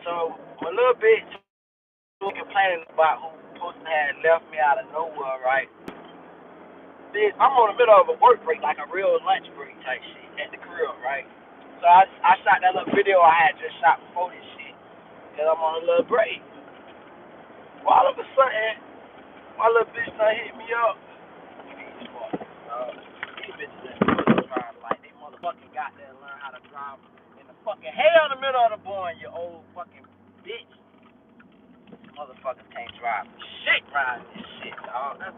So my little bitch was complaining about who supposed to have left me out of nowhere, right? Bitch, I'm on the middle of a work break, like a real lunch break type shit at the crib, right? So I shot that little video I had just shot before this shit, cause I'm on a little break. Well, all of a sudden, my little bitch done hit me up. These fucking, these bitches that drive like they motherfucking got there and learn how to drive in the fucking hell in the middle of the boy, you old fucking bitch. Motherfuckers can't drive shit around this shit, dog. That's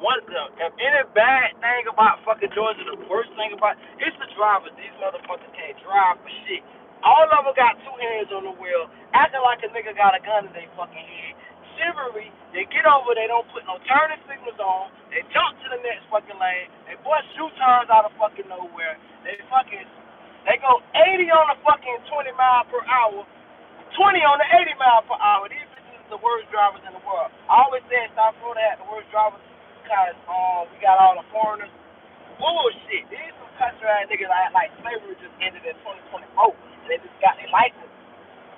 one of them. If any bad thing about fucking Georgia, the worst thing about it's the drivers. These motherfuckers can't drive for shit. All of them got two hands on the wheel, acting like a nigga got a gun in their fucking head. Chivalry, they get over, they don't put no turning signals on, they jump to the next fucking lane, they bust U-turns out of fucking nowhere, they go 80 on the fucking 20 mile per hour, 20 on the 80 mile per hour. These bitches is the worst drivers in the world. I always said South Florida had the worst drivers because we got all the foreigners. Bullshit. These some country ass niggas like slavery just ended in 2024 and they just got their license.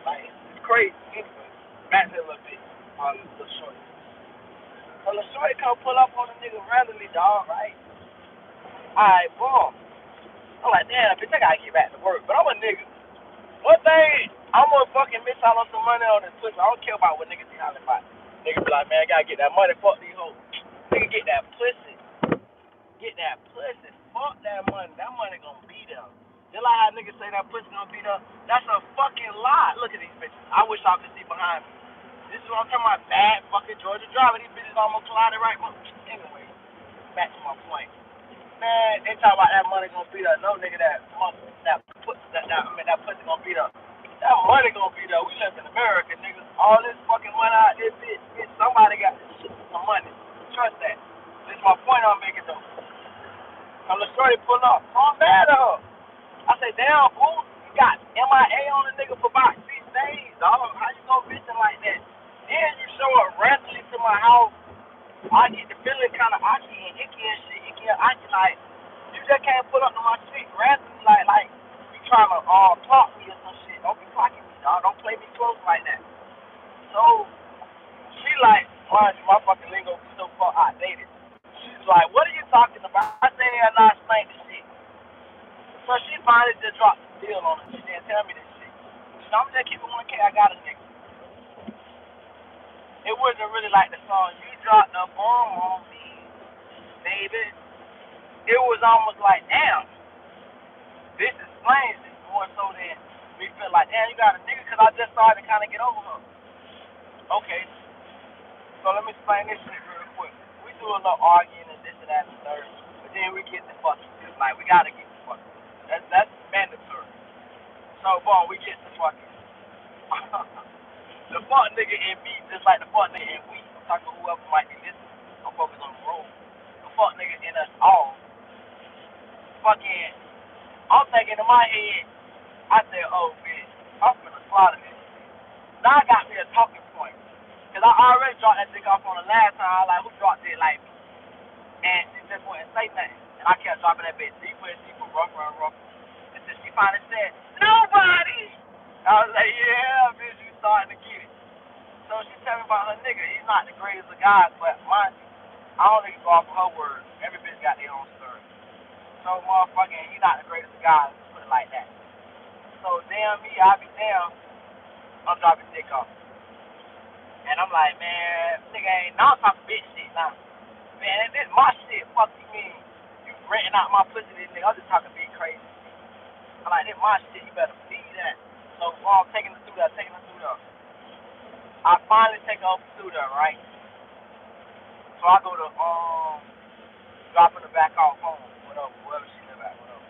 Like, it's crazy. Anyway, back to a little bit on the shorty. So the shorty come pull up on the nigga randomly, dog, right? Alright, boom. I'm like, damn, bitch, I gotta get back to work. But I'm a nigga. One thing, I'm gonna fucking miss out on some money on this pussy. I don't care about what niggas be hollering about. Niggas be like, man, I gotta get that money. Fuck these hoes. Nigga, get that pussy. Get that pussy. Fuck that money. That money gonna be there. Just like how niggas say that pussy gonna be there. That's a fucking lie. Look at these bitches. I wish y'all could see behind me. This is what I'm talking about. Bad fucking Georgia driver. These bitches almost collided right. Anyway, back to my point. Man, they talk about that money gonna be there. No nigga, that pussy gonna be there. That money gonna be there. We live in America, nigga. All this fucking money out there, bitch. Somebody got some money. Trust that. This is my point I'm making though. I'm the shorty pull up. I'm mad at her. I say, damn, fool, you got MIA on the nigga for about 6 days, dog. How you gonna bitch like that? Then you show up randomly to my house. I get the feeling kind of icky and icky and shit. Icky and icky, like, you just can't pull up to my shit randomly, like you trying to clock me or some shit. Don't be clocking me, dog. Don't play me close like that. So, she like, my fucking lingo be so far outdated. She's like, what are you talking about? I say, I'm not explaining this shit. So she finally just dropped the deal on her. She didn't tell me this shit. So I'm just keeping 1K, I got a nigga. It wasn't really like the song, you dropped the bomb on me, baby. It was almost like, damn, this explains it more so than me feel like, damn, you got a nigga, because I just started to kind of get over her. Okay, so let me explain this shit real quick. We do a little arguing and this and that and the third, but then we get the fucking, like, we got to get the fucking. That's mandatory. So, boom, we get the fucking. The fuck nigga in me, just like the fuck nigga in we. I'm talking to whoever might be listening. I'm focused on the road. The fuck nigga in us all. Fucking, I'm thinking in my head, I said, oh, bitch, I'm finna slaughter this shit. Now I got me a talking point. Because I already dropped that dick off on the last time. I was like, who dropped it like me? And she just wouldn't say nothing. And I kept dropping that bitch deeper and deeper, rougher and rougher. And then she finally said, nobody! I was like, yeah, bitch, you starting to get it. So she tell me about her nigga. He's not the greatest of guys, but mind you, I don't even go off of her words. Every bitch got their own story. So motherfucking, he's not the greatest of guys, put it like that. So damn me, I be damn, I'm dropping dick off. And I'm like, man, nigga ain't, now I'm talking bitch shit now. Man, this is my shit, fuck you mean. You renting out my pussy, this nigga, I'm just talking big crazy shit. I'm like, this is my shit, you better believe that. So I'm taking her through there. I finally take her through there, right? So I go to dropping her back off home, whatever, wherever she live at, whatever.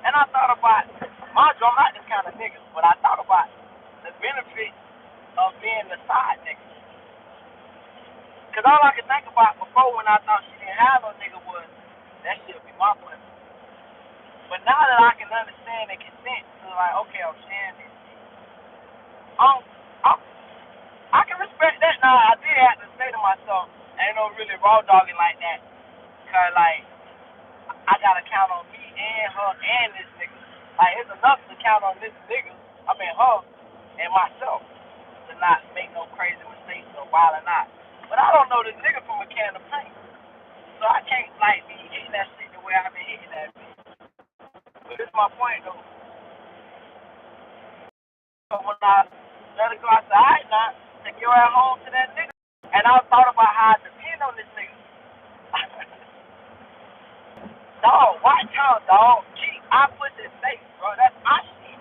And I thought about, mind you, I'm not this kind of nigga, but I thought about the benefit of being the side nigga. Because all I could think about before when I thought she didn't have no nigga was, that shit would be my pussy. But now that I can understand and consent to like, okay, I'm sharing this shit, I can respect that. Now, I did have to say to myself, ain't no really raw dogging like that. Because, like, I got to count on me and her and this nigga. Like, it's enough to count on this nigga, her, and myself to not make no crazy mistakes or wild or not. But I don't know this nigga from a can of paint. So I can't like be hitting that shit the way I've been hitting that bitch. But this is my point though. So when I let it go, I said, alright now, take your ass home to that nigga. And I thought about how I depend on this nigga. Dog, watch out, dog. Gee, I put this safe, bro. That's my shit.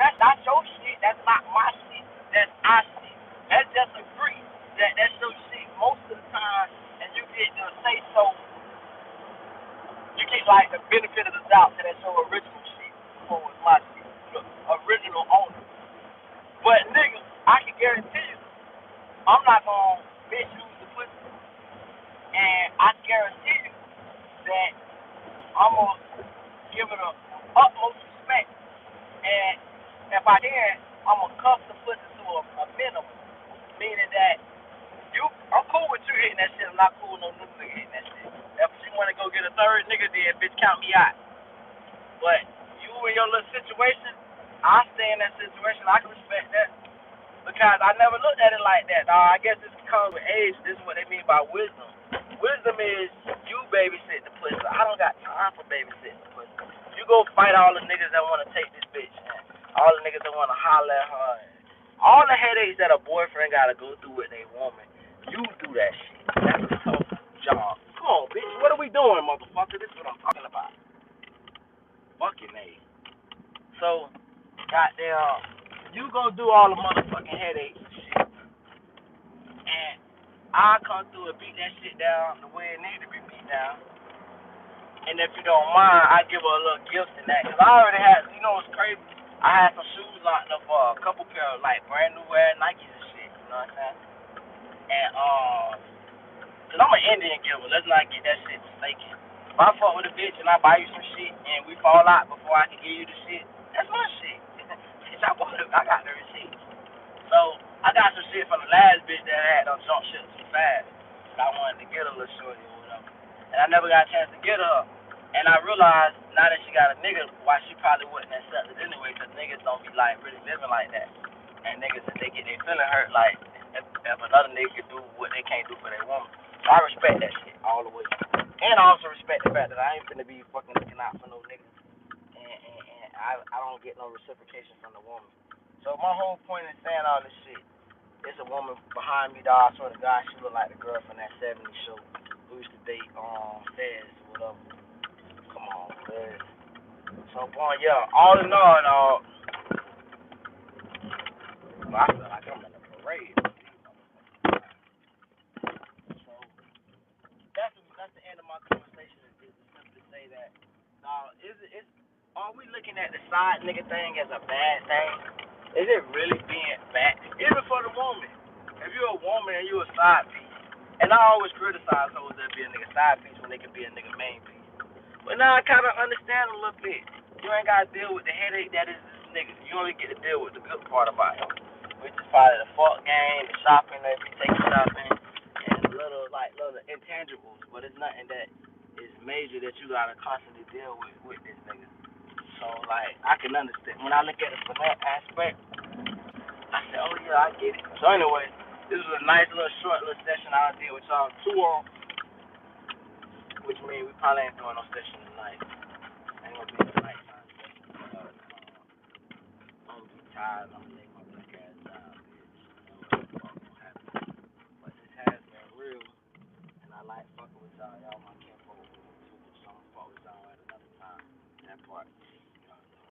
That's not your shit. That's not my shit. That's our shit. Let's just agree that that's your shit most of the time, and you get to say so. You get like the benefit of the doubt that that's your original shit before it was my shit. The original owner. But nigga, I can guarantee you, I'm not gonna misuse the pussy, and I guarantee you that I'm gonna give it a utmost respect. And if I can, I'm gonna cuff the pussy to a minimum, meaning that I'm cool with you hitting that shit. I'm not cool with no new nigga hitting that shit. If she wanna go get a third nigga, then bitch count me out. But you in your little situation, I stay in that situation. I can respect that because I never looked at it like that. I guess this comes with age. This is what they mean by wisdom. Wisdom is you babysit the pussy. I don't got time for babysitting the pussy. You go fight all the niggas that want to take this bitch, man. All the niggas that want to holler at her. All the headaches that a boyfriend got to go through with a woman. You do that shit. That's a tough job. Come on, bitch. What are we doing, motherfucker? This is what I'm talking about. Fucking A. So, goddamn, you go do all the motherfucking headaches and shit. And I come through and beat that shit down the way it needs to be beat down. And if you don't mind, I give her a little gift in that. Because I already had, you know what's crazy? I had some shoes locked up for a couple pair of, like, brand new wear Nikes and shit. You know what I'm saying? And, because I'm an Indian giver. Let's not get that shit mistaken. If I fuck with a bitch and I buy you some shit and we fall out before I can give you the shit, that's my shit. Bitch, I got the receipt. So, I got some shit from the last bitch that had them jump shit too fast. I wanted to get a little shorty or whatever. And I never got a chance to get her. And I realized now that she got a nigga, why she probably wouldn't accept it anyway, because niggas don't be like really living like that. And niggas, if they get their feeling hurt, like if another nigga can do what they can't do for their woman. So I respect that shit all the way. And I also respect the fact that I ain't finna be fucking looking out for no niggas. And I don't get no reciprocation from the woman. So my whole point in saying all this shit, it's a woman behind me, dog. I swear to God, she look like the girl from that 70s show who used to date Fez or whatever. Come on, man. So, boy, yeah, all in all, dog, I feel like I'm in a parade. So, that's the end of my conversation. Is to simply say that, dog, are we looking at the side nigga thing as a bad thing? Is it really being bad? Even for the woman. If you're a woman and you're a side piece, and I always criticize hoes that be a nigga side piece when they can be a nigga main piece. But now I kind of understand a little bit. You ain't got to deal with the headache that is this nigga. You only get to deal with the good part about him, which is probably the fuck game, the shopping, that we take shopping, and little intangibles. But it's nothing that is major that you got to constantly deal with this nigga. So, like, I can understand. When I look at it from that aspect, I said, oh, yeah, I get it. So, anyway, this was a nice little short little session I did with y'all. 2 on, which means we probably ain't doing no session tonight. Ain't gonna be a nighttime session. I'm gonna be tired. I'm gonna lay my black ass down, bitch. You know what the fuck gonna happen. But this has been real, and I like fucking with y'all. Y'all my kinfolk too. So I'm gonna fuck with y'all at another time. That part.